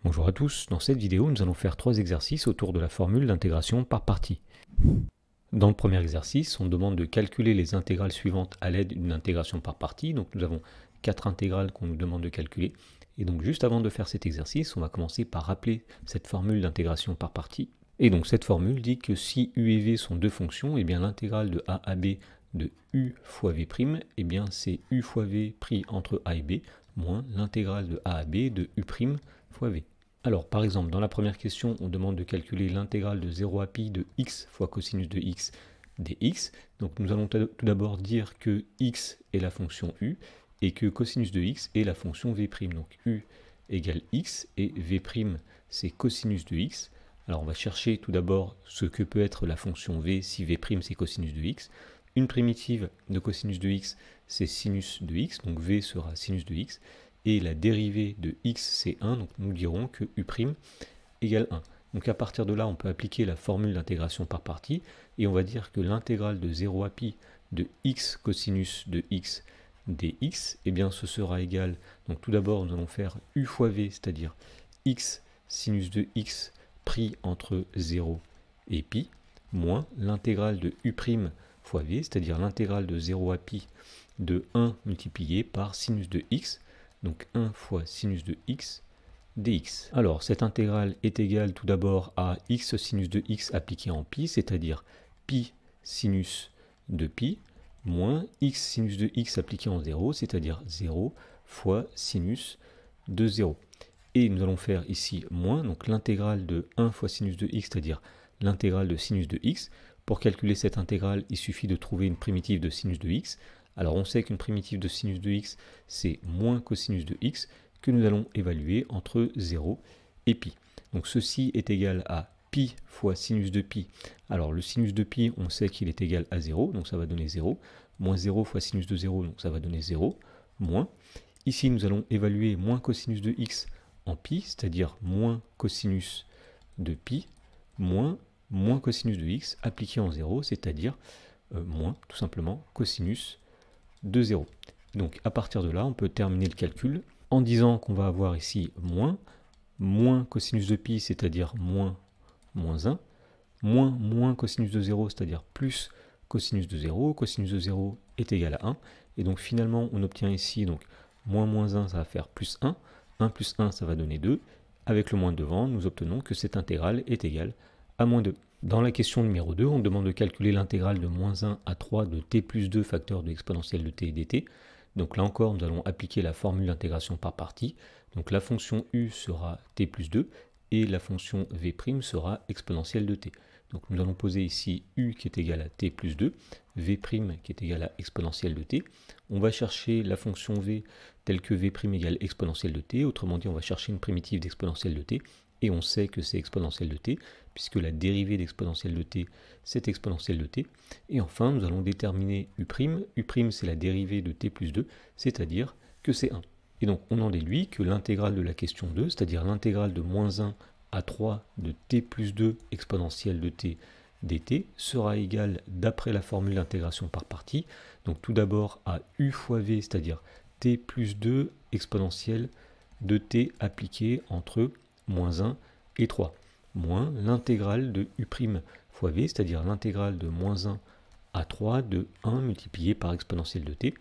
Bonjour à tous, dans cette vidéo nous allons faire 3 exercices autour de la formule d'intégration par partie. Dans le premier exercice, on demande de calculer les intégrales suivantes à l'aide d'une intégration par partie. Donc nous avons 4 intégrales qu'on nous demande de calculer. Et donc juste avant de faire cet exercice, on va commencer par rappeler cette formule d'intégration par partie. Et donc cette formule dit que si u et v sont deux fonctions, et bien l'intégrale de a à b de u fois v', et bien c'est u fois v pris entre a et b, moins l'intégrale de a à b de u' fois v. Alors, par exemple, dans la première question, on demande de calculer l'intégrale de 0 à pi de x fois cosinus de x dx. Donc, nous allons tout d'abord dire que x est la fonction u et que cosinus de x est la fonction v'. Donc, u égale x et v' c'est cosinus de x. Alors, on va chercher tout d'abord ce que peut être la fonction v si v' c'est cosinus de x. Une primitive de cosinus de x, c'est sinus de x, donc v sera sinus de x. Et la dérivée de x, c'est 1, donc nous dirons que u' égale 1. Donc à partir de là, on peut appliquer la formule d'intégration par partie, et on va dire que l'intégrale de 0 à pi de x cosinus de x dx, eh bien ce sera égal, donc tout d'abord nous allons faire u fois v, c'est-à-dire x sinus de x pris entre 0 et pi, moins l'intégrale de u' fois v, c'est-à-dire l'intégrale de 0 à pi de 1 multiplié par sinus de x, donc 1 fois sinus de x dx. Alors, cette intégrale est égale tout d'abord à x sinus de x appliqué en pi, c'est-à-dire pi sinus de pi, moins x sinus de x appliqué en 0, c'est-à-dire 0 fois sinus de 0. Et nous allons faire ici moins, donc l'intégrale de 1 fois sinus de x, c'est-à-dire l'intégrale de sinus de x. Pour calculer cette intégrale, il suffit de trouver une primitive de sinus de x. Alors on sait qu'une primitive de sinus de x, c'est moins cosinus de x, que nous allons évaluer entre 0 et pi. Donc ceci est égal à pi fois sinus de pi. Alors le sinus de pi, on sait qu'il est égal à 0, donc ça va donner 0. Moins 0 fois sinus de 0, donc ça va donner 0. Moins. Ici, nous allons évaluer moins cosinus de x en pi, c'est-à-dire moins cosinus de pi, moins cosinus de x appliqué en 0, c'est-à-dire moins, tout simplement, cosinus de 0. Donc à partir de là, on peut terminer le calcul en disant qu'on va avoir ici moins cosinus de pi, c'est-à-dire moins 1, moins cosinus de 0, c'est-à-dire plus cosinus de 0. Cosinus de 0 est égal à 1. Et donc finalement, on obtient ici, donc moins 1, ça va faire plus 1. 1 plus 1, ça va donner 2. Avec le moins devant, nous obtenons que cette intégrale est égale à moins 2. Dans la question numéro 2, on demande de calculer l'intégrale de moins 1 à 3 de t plus 2 facteur de l'exponentielle de t dt. Donc là encore, nous allons appliquer la formule d'intégration par partie. Donc la fonction u sera t plus 2 et la fonction v' sera exponentielle de t. Donc nous allons poser ici u qui est égal à t plus 2, v' qui est égal à exponentielle de t. On va chercher la fonction v telle que v' égale exponentielle de t. Autrement dit, on va chercher une primitive d'exponentielle de t. Et on sait que c'est exponentielle de t, puisque la dérivée d'exponentielle de t, c'est exponentielle de t. Et enfin, nous allons déterminer u'. U' c'est la dérivée de t plus 2, c'est-à-dire que c'est 1. Et donc, on en déduit que l'intégrale de la question 2, c'est-à-dire l'intégrale de moins 1 à 3 de t plus 2 exponentielle de t dt, sera égale, d'après la formule d'intégration par partie, donc tout d'abord à u fois v, c'est-à-dire t plus 2 exponentielle de t appliquée entre moins 1 et 3, moins l'intégrale de u' fois v, c'est-à-dire l'intégrale de moins 1 à 3 de 1 multiplié par exponentielle de t,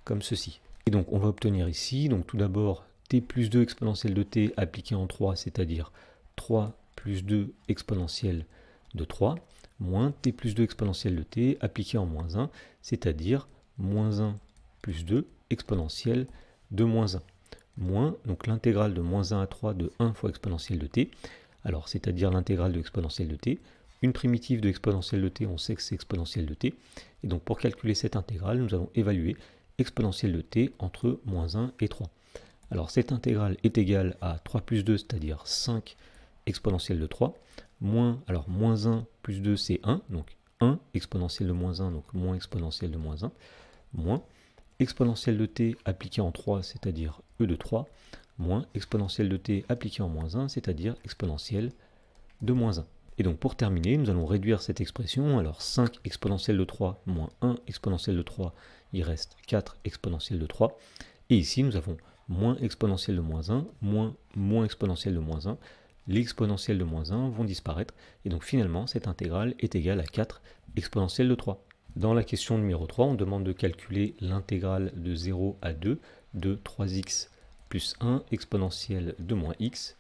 comme ceci. Et donc on va obtenir ici, donc tout d'abord t plus 2 exponentielle de t appliquée en 3, c'est-à-dire 3 plus 2 exponentielle de 3, moins t plus 2 exponentielle de t appliquée en moins 1, c'est-à-dire moins 1 plus 2 exponentielle de moins 1. Moins, donc l'intégrale de moins 1 à 3 de 1 fois exponentielle de t, alors c'est-à-dire l'intégrale de exponentielle de t. Une primitive de exponentielle de t, on sait que c'est exponentielle de t. Et donc pour calculer cette intégrale, nous allons évaluer exponentielle de t entre moins 1 et 3. Alors cette intégrale est égale à 3 plus 2, c'est-à-dire 5 exponentielle de 3, moins, alors moins 1 plus 2 c'est 1, donc 1 exponentielle de moins 1, donc moins exponentielle de moins 1, moins exponentielle de t appliquée en 3, c'est-à-dire e de 3, moins exponentielle de t appliquée en moins 1, c'est-à-dire exponentielle de moins 1. Et donc pour terminer, nous allons réduire cette expression. Alors 5 exponentielle de 3 moins 1 exponentielle de 3, il reste 4 exponentielle de 3. Et ici, nous avons moins exponentielle de moins 1, moins exponentielle de moins 1. Les exponentielles de moins 1 vont disparaître, et donc finalement cette intégrale est égale à 4 exponentielle de 3. Dans la question numéro 3, on demande de calculer l'intégrale de 0 à 2 de 3x plus 1 exponentielle de moins x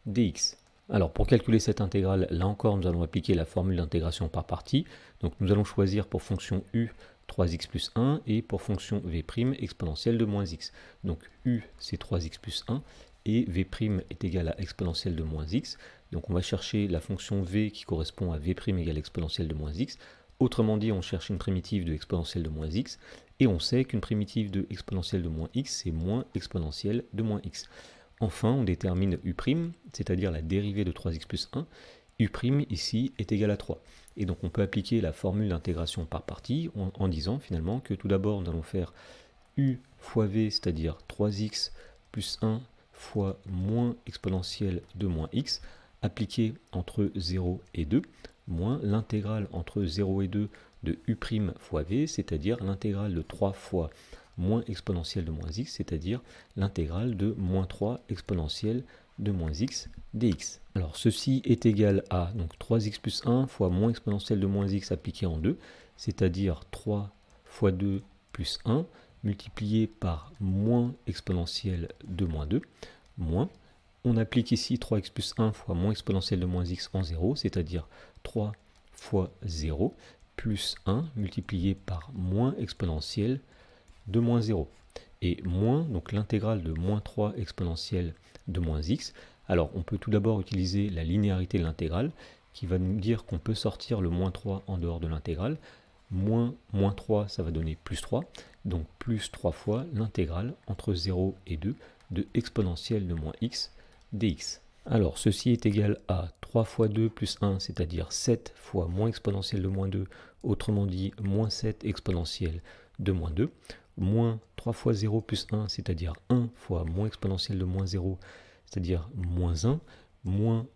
dx. Alors pour calculer cette intégrale, là encore nous allons appliquer la formule d'intégration par partie. Donc nous allons choisir pour fonction u 3x plus 1 et pour fonction v' exponentielle de moins x. Donc u c'est 3x plus 1 et v' est égal à exponentielle de moins x. Donc on va chercher la fonction v qui correspond à v' égale exponentielle de moins x. Autrement dit, on cherche une primitive de exponentielle de moins x, et on sait qu'une primitive de exponentielle de moins x, c'est moins exponentielle de moins x. Enfin, on détermine u', c'est-à-dire la dérivée de 3x plus 1. U' ici est égal à 3. Et donc on peut appliquer la formule d'intégration par partie en disant finalement que tout d'abord nous allons faire u fois v, c'est-à-dire 3x plus 1 fois moins exponentielle de moins x, appliqué entre 0 et 2, moins l'intégrale entre 0 et 2 de u' fois v, c'est-à-dire l'intégrale de 3 fois moins exponentielle de moins x, c'est-à-dire l'intégrale de moins 3 exponentielle de moins x dx. Alors ceci est égal à donc 3x plus 1 fois moins exponentielle de moins x appliqué en 2, c'est-à-dire 3 fois 2 plus 1 multiplié par moins exponentielle de moins 2, moins, on applique ici 3x plus 1 fois moins exponentielle de moins x en 0, c'est-à-dire 3 fois 0 plus 1 multiplié par moins exponentielle de moins 0. Et moins, donc l'intégrale de moins 3 exponentielle de moins x. Alors on peut tout d'abord utiliser la linéarité de l'intégrale qui va nous dire qu'on peut sortir le moins 3 en dehors de l'intégrale. Moins 3, ça va donner plus 3. Donc plus 3 fois l'intégrale entre 0 et 2 de exponentielle de moins x dx. Alors ceci est égal à 3 fois 2 plus 1, c'est-à-dire 7 fois moins exponentielle de moins 2, autrement dit moins 7 exponentielle de moins 2, moins 3 fois 0 plus 1, c'est-à-dire 1 fois moins exponentielle de moins 0, c'est-à-dire moins 1, moins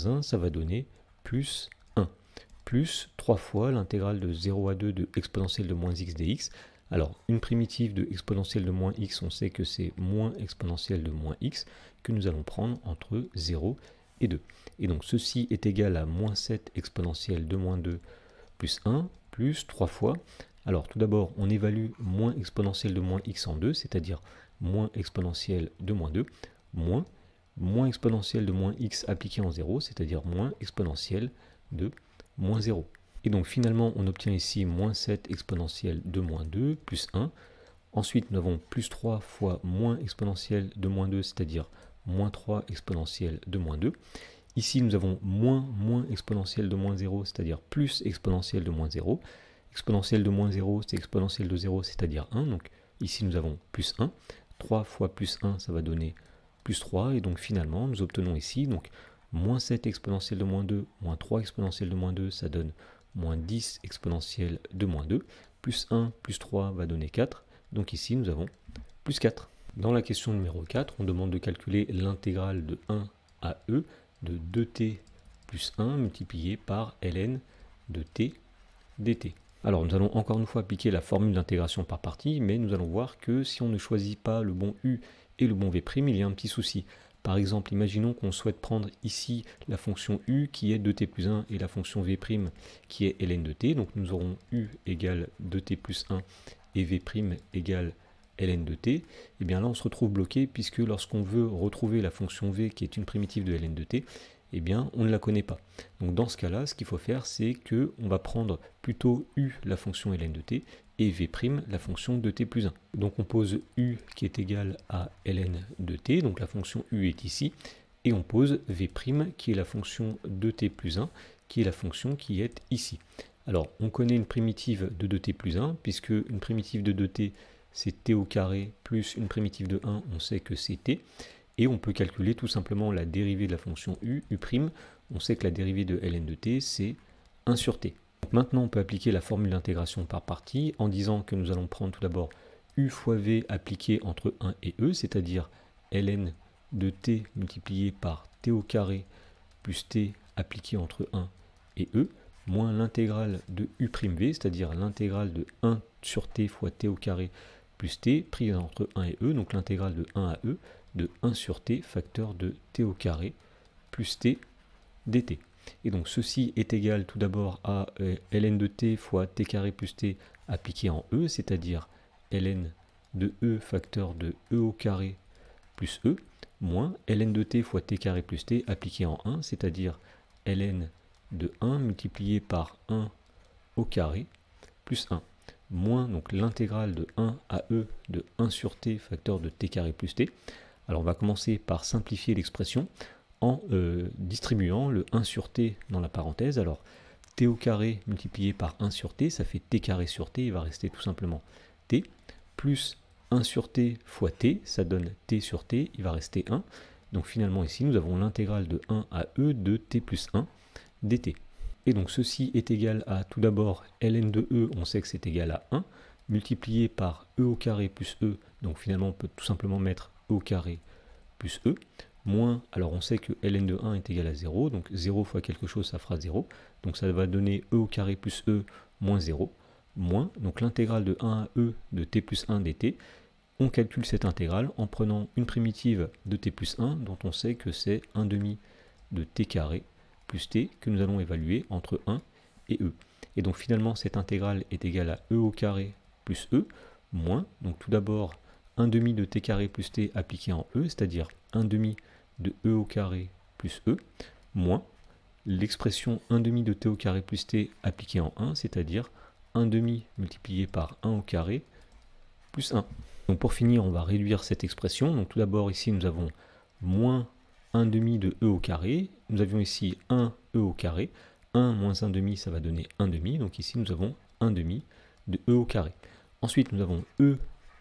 1, ça va donner plus 1, plus 3 fois l'intégrale de 0 à 2 de exponentielle de moins x dx. Alors, une primitive de exponentielle de moins x, on sait que c'est moins exponentielle de moins x que nous allons prendre entre 0 et 2. Et donc, ceci est égal à moins 7 exponentielle de moins 2 plus 1 plus 3 fois. Alors, tout d'abord, on évalue moins exponentielle de moins x en 2, c'est-à-dire moins exponentielle de moins 2, moins exponentielle de moins x appliqué en 0, c'est-à-dire moins exponentielle de moins 0. Et donc finalement, on obtient ici moins 7 exponentielle de moins 2 plus 1. Ensuite, nous avons plus 3 fois moins exponentielle de moins 2, c'est-à-dire moins 3 exponentielle de moins 2. Ici, nous avons moins exponentielle de moins 0, c'est-à-dire plus exponentielle de moins 0. Exponentielle de moins 0, c'est exponentielle de 0, c'est-à-dire 1. Donc ici, nous avons plus 1. 3 fois plus 1, ça va donner plus 3. Et donc finalement, nous obtenons ici donc moins 7 exponentielle de moins 2, moins 3 exponentielle de moins 2, ça donne moins 10 exponentielle de moins 2, plus 1 plus 3 va donner 4, donc ici nous avons plus 4. Dans la question numéro 4, on demande de calculer l'intégrale de 1 à e de 2t plus 1 multiplié par ln de t dt. Alors nous allons encore une fois appliquer la formule d'intégration par partie, mais nous allons voir que si on ne choisit pas le bon u et le bon v', il y a un petit souci. Par exemple, imaginons qu'on souhaite prendre ici la fonction u qui est 2t plus 1 et la fonction v' qui est ln de t. Donc nous aurons u égale 2t plus 1 et v' égale ln de t. Et bien là on se retrouve bloqué puisque lorsqu'on veut retrouver la fonction v qui est une primitive de ln de t, eh bien on ne la connaît pas. Donc dans ce cas-là, ce qu'il faut faire, c'est qu'on va prendre plutôt u la fonction ln de t et v' la fonction de t plus 1. Donc on pose u qui est égal à ln de t, donc la fonction u est ici, et on pose v' qui est la fonction de t plus 1, qui est la fonction qui est ici. Alors on connaît une primitive de 2t plus 1, puisque une primitive de 2t c'est t au carré plus une primitive de 1, on sait que c'est t, et on peut calculer tout simplement la dérivée de la fonction u, u', on sait que la dérivée de ln de t c'est 1 sur t. Maintenant, on peut appliquer la formule d'intégration par partie en disant que nous allons prendre tout d'abord u fois v appliqué entre 1 et e, c'est-à-dire ln de t multiplié par t au carré plus t appliqué entre 1 et e, moins l'intégrale de u'v, c'est-à-dire l'intégrale de 1 sur t fois t au carré plus t pris entre 1 et e, donc l'intégrale de 1 à e de 1 sur t facteur de t au carré plus t dt. Et donc ceci est égal tout d'abord à ln de t fois t carré plus t appliqué en e, c'est-à-dire ln de e facteur de e au carré plus e, moins ln de t fois t carré plus t appliqué en 1, c'est-à-dire ln de 1 multiplié par 1 au carré plus 1, moins donc l'intégrale de 1 à e de 1 sur t facteur de t carré plus t. Alors on va commencer par simplifier l'expression en distribuant le 1 sur t dans la parenthèse. Alors t au carré multiplié par 1 sur t, ça fait t carré sur t, il va rester tout simplement t, plus 1 sur t fois t, ça donne t sur t, il va rester 1. Donc finalement ici nous avons l'intégrale de 1 à e de t plus 1 dt. Et donc ceci est égal à tout d'abord ln de e, on sait que c'est égal à 1, multiplié par e au carré plus e, donc finalement on peut tout simplement mettre e au carré plus e, moins, alors on sait que ln de 1 est égal à 0, donc 0 fois quelque chose ça fera 0, donc ça va donner e au carré plus e moins 0, moins, donc l'intégrale de 1 à e de t plus 1 dt, on calcule cette intégrale en prenant une primitive de t plus 1 dont on sait que c'est 1 demi de t carré plus t que nous allons évaluer entre 1 et e. Et donc finalement cette intégrale est égale à e au carré plus e, moins, donc tout d'abord 1 demi de t carré plus t appliqué en e, c'est-à-dire 1 demi de e au carré plus e, moins l'expression 1 demi de t au carré plus t appliqué en 1, c'est-à-dire 1 demi multiplié par 1 au carré plus 1. Donc pour finir, on va réduire cette expression. Donc tout d'abord ici nous avons moins 1 demi de e au carré. Nous avions ici 1 e au carré. 1 moins 1 demi, ça va donner 1 demi. Donc ici nous avons 1 demi de e au carré. Ensuite nous avons e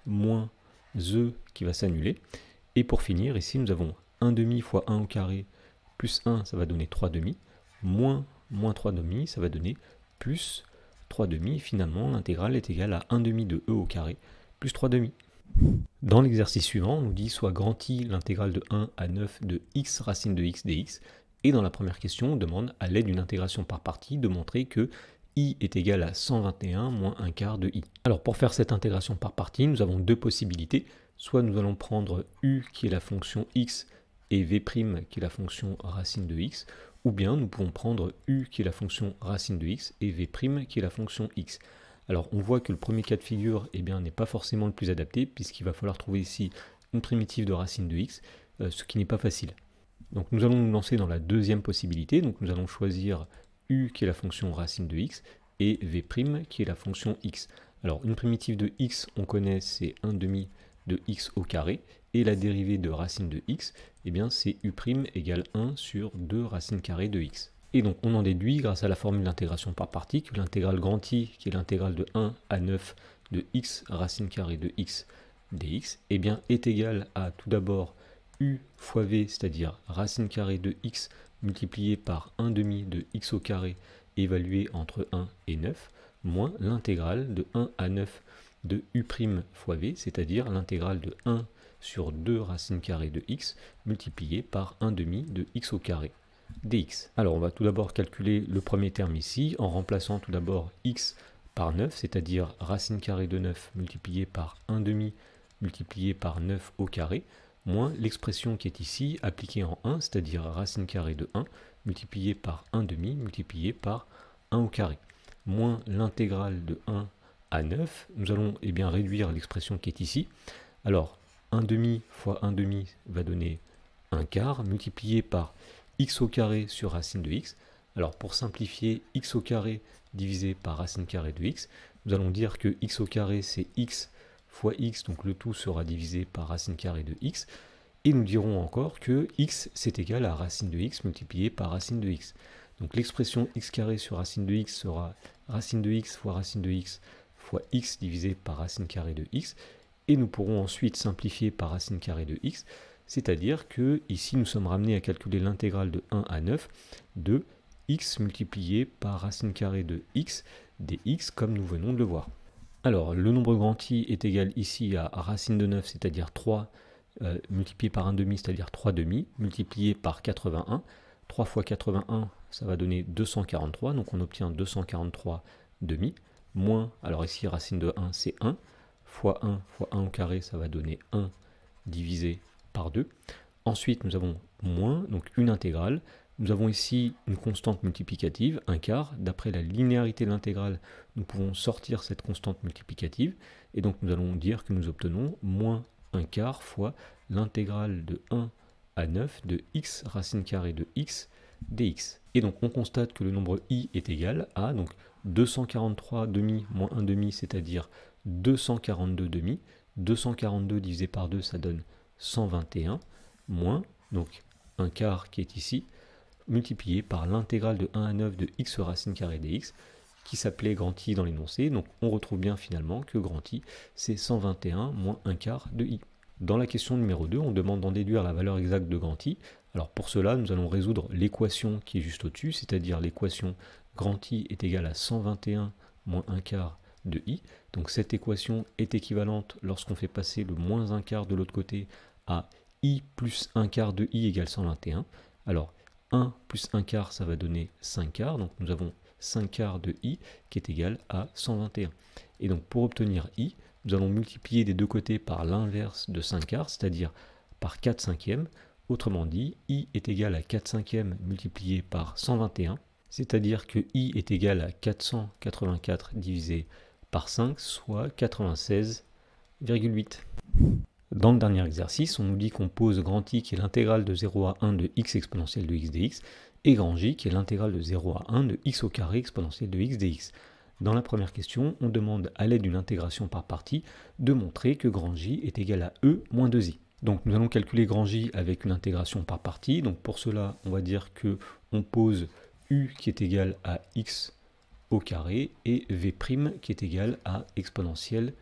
moins e qui va s'annuler. Et pour finir, ici nous avons 1 demi fois 1 au carré plus 1, ça va donner 3 demi. Moins 3 demi, ça va donner plus 3 demi. Finalement, l'intégrale est égale à 1 demi de e au carré plus 3 demi. Dans l'exercice suivant, on nous dit soit grand I l'intégrale de 1 à 9 de x racine de x dx. Et dans la première question, on demande à l'aide d'une intégration par partie de montrer que I est égal à 121 moins un quart de I. Alors pour faire cette intégration par partie, nous avons deux possibilités. Soit nous allons prendre U qui est la fonction x et V' qui est la fonction racine de x, ou bien nous pouvons prendre U qui est la fonction racine de x et V' qui est la fonction x. Alors on voit que le premier cas de figure n'est pas forcément le plus adapté puisqu'il va falloir trouver ici une primitive de racine de x, ce qui n'est pas facile. Donc nous allons nous lancer dans la deuxième possibilité, donc nous allons choisir U qui est la fonction racine de x et V' qui est la fonction x. Alors une primitive de x on connaît, c'est 1 demi de x au carré, et la dérivée de racine de x, c'est U' égale 1 sur 2 racines carrées de x. Et donc on en déduit grâce à la formule d'intégration par partie que l'intégrale grand I, qui est l'intégrale de 1 à 9 de x racine carrée de x dx, est égale à tout d'abord U fois V, c'est-à-dire racine carrée de x multiplié par 1 demi de x au carré évalué entre 1 et 9, moins l'intégrale de 1 à 9 de U' fois V, c'est-à-dire l'intégrale de 1 sur 2 racines carrées de x multiplié par 1 demi de x au carré dx. Alors on va tout d'abord calculer le premier terme ici en remplaçant tout d'abord x par 9, c'est-à-dire racine carrée de 9 multiplié par 1 demi multiplié par 9 au carré, moins l'expression qui est ici appliquée en 1, c'est-à-dire racine carrée de 1 multiplié par 1 demi multiplié par 1 au carré, moins l'intégrale de 1 à 9. Nous allons réduire l'expression qui est ici. Alors 1 demi fois 1 demi va donner 1 quart multiplié par x au carré sur racine de x. Alors pour simplifier, x au carré divisé par racine carrée de x, nous allons dire que x au carré c'est x fois x, donc le tout sera divisé par racine carrée de x, et nous dirons encore que x c'est égal à racine de x multiplié par racine de x. Donc l'expression x carré sur racine de x sera racine de x fois x divisé par racine carrée de x, et nous pourrons ensuite simplifier par racine carrée de x, c'est-à-dire que ici nous sommes ramenés à calculer l'intégrale de 1 à 9 de x multiplié par racine carrée de x dx comme nous venons de le voir. Alors le nombre grand I est égal ici à racine de 9, c'est-à-dire 3 multiplié par 1 demi, c'est-à-dire 3 demi, multiplié par 81. 3 fois 81, ça va donner 243, donc on obtient 243 demi, moins, alors ici racine de 1 c'est 1, fois 1 au carré, ça va donner 1 divisé par 2. Ensuite, nous avons moins, donc une intégrale. Nous avons ici une constante multiplicative, 1/4. D'après la linéarité de l'intégrale, nous pouvons sortir cette constante multiplicative. Et donc nous allons dire que nous obtenons moins 1/4 fois l'intégrale de 1 à 9 de x racine carrée de x dx. Et donc on constate que le nombre i est égal à donc 243 demi moins 1 demi, c'est-à-dire 242 demi. 242 divisé par 2, ça donne 121, moins donc 1/4 qui est ici, multiplié par l'intégrale de 1 à 9 de x racine carrée dx, qui s'appelait grand I dans l'énoncé. Donc on retrouve bien finalement que grand I, c'est 121 moins 1/4 de i. Dans la question numéro 2, on demande d'en déduire la valeur exacte de grand I. Alors pour cela, nous allons résoudre l'équation qui est juste au-dessus, c'est-à-dire l'équation grand I est égal à 121 moins 1/4 de i. Donc cette équation est équivalente lorsqu'on fait passer le moins 1/4 de l'autre côté à i plus 1/4 de i égale 121. Alors 1 plus 1/4, ça va donner 5/4, donc nous avons 5/4 de i qui est égal à 121. Et donc pour obtenir i, nous allons multiplier des deux côtés par l'inverse de 5/4, c'est-à-dire par 4/5. Autrement dit, i est égal à 4/5 multiplié par 121, c'est-à-dire que i est égal à 484 divisé par 5, soit 96,8. Dans le dernier exercice, on nous dit qu'on pose grand I qui est l'intégrale de 0 à 1 de x exponentielle de x dx et grand J qui est l'intégrale de 0 à 1 de x au carré exponentielle de x dx. Dans la première question, on demande à l'aide d'une intégration par partie de montrer que grand J est égal à e moins 2i. Donc nous allons calculer grand J avec une intégration par partie. Donc pour cela, on va dire que on pose u qui est égal à x au carré et v' qui est égal à exponentielle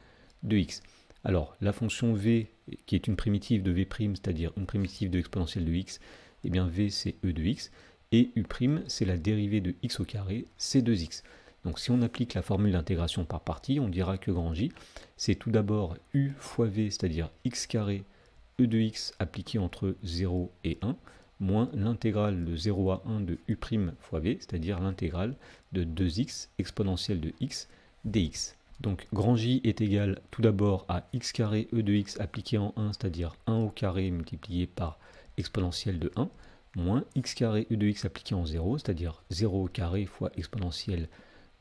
de x. Alors la fonction v qui est une primitive de v', c'est-à-dire une primitive de exponentielle de x, et bien v c'est e de x, et u' c'est la dérivée de x au carré, c'est 2x. Donc si on applique la formule d'intégration par partie, on dira que grand J, c'est tout d'abord u fois v, c'est-à-dire x carré e de x appliqué entre 0 et 1, moins l'intégrale de 0 à 1 de u' fois v, c'est-à-dire l'intégrale de 2x exponentielle de x dx. Donc grand J est égal tout d'abord à x carré e de x appliqué en 1, c'est-à-dire 1 au carré multiplié par exponentielle de 1, moins x carré e de x appliqué en 0, c'est-à-dire 0 au carré fois exponentielle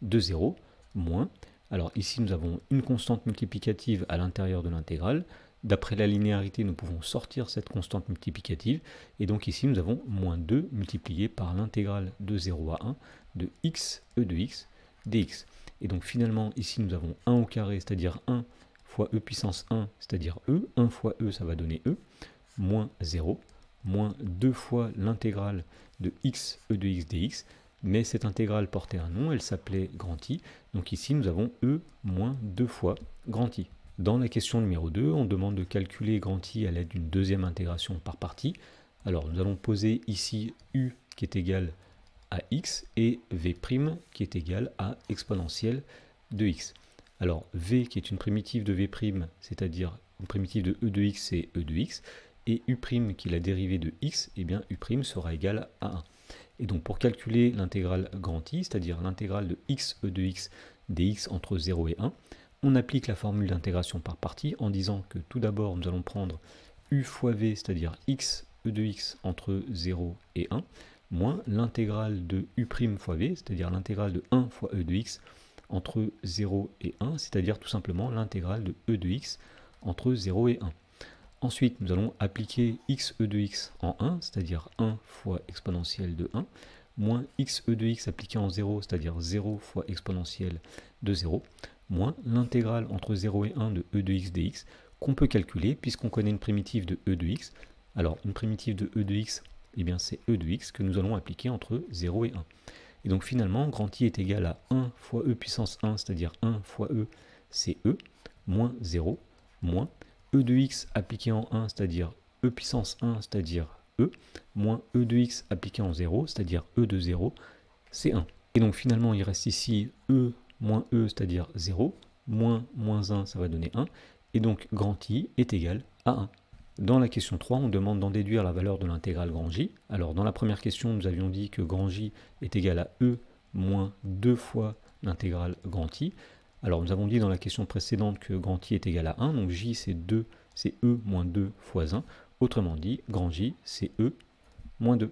de 0, moins, alors ici nous avons une constante multiplicative à l'intérieur de l'intégrale. D'après la linéarité, nous pouvons sortir cette constante multiplicative, et donc ici nous avons moins 2 multiplié par l'intégrale de 0 à 1 de x e de x dx. Et donc finalement, ici nous avons 1 au carré, c'est-à-dire 1 fois e puissance 1, c'est-à-dire e, 1 fois e, ça va donner e, moins 0, moins 2 fois l'intégrale de x e de x dx, mais cette intégrale portait un nom, elle s'appelait grand I, donc ici nous avons e moins 2 fois grand I. Dans la question numéro 2, on demande de calculer grand I à l'aide d'une deuxième intégration par partie. Alors nous allons poser ici u qui est égal à x et v' qui est égal à exponentielle de x. Alors v qui est une primitive de v', c'est-à-dire une primitive de e de x, c'est e de x, et u' qui est la dérivée de x, et bien u' sera égal à 1. Et donc pour calculer l'intégrale grand I, c'est-à-dire l'intégrale de x e de x dx entre 0 et 1, on applique la formule d'intégration par partie en disant que tout d'abord nous allons prendre u fois v, c'est-à-dire x e de x entre 0 et 1, moins l'intégrale de u' fois v, c'est-à-dire l'intégrale de 1 fois e de x entre 0 et 1, c'est-à-dire tout simplement l'intégrale de e de x entre 0 et 1. Ensuite, nous allons appliquer x e de x en 1, c'est-à-dire 1 fois exponentielle de 1, moins x e de x appliqué en 0, c'est-à-dire 0 fois exponentielle de 0, moins l'intégrale entre 0 et 1 de e de x dx, qu'on peut calculer puisqu'on connaît une primitive de e de x. Alors, une primitive de e de x, eh bien c'est e de x que nous allons appliquer entre 0 et 1. Et donc finalement, grand I est égal à 1 fois e puissance 1, c'est-à-dire 1 fois e, c'est e, moins 0, moins e de x appliqué en 1, c'est-à-dire e puissance 1, c'est-à-dire e, moins e de x appliqué en 0, c'est-à-dire e de 0, c'est 1. Et donc finalement, il reste ici e moins e, c'est-à-dire 0, moins 1, ça va donner 1, et donc grand I est égal à 1. Dans la question 3, on demande d'en déduire la valeur de l'intégrale grand J. Alors dans la première question, nous avions dit que grand J est égal à e moins 2 fois l'intégrale grand I. Alors nous avons dit dans la question précédente que grand I est égal à 1, donc J c'est E moins 2 fois 1. Autrement dit, grand J c'est E moins 2.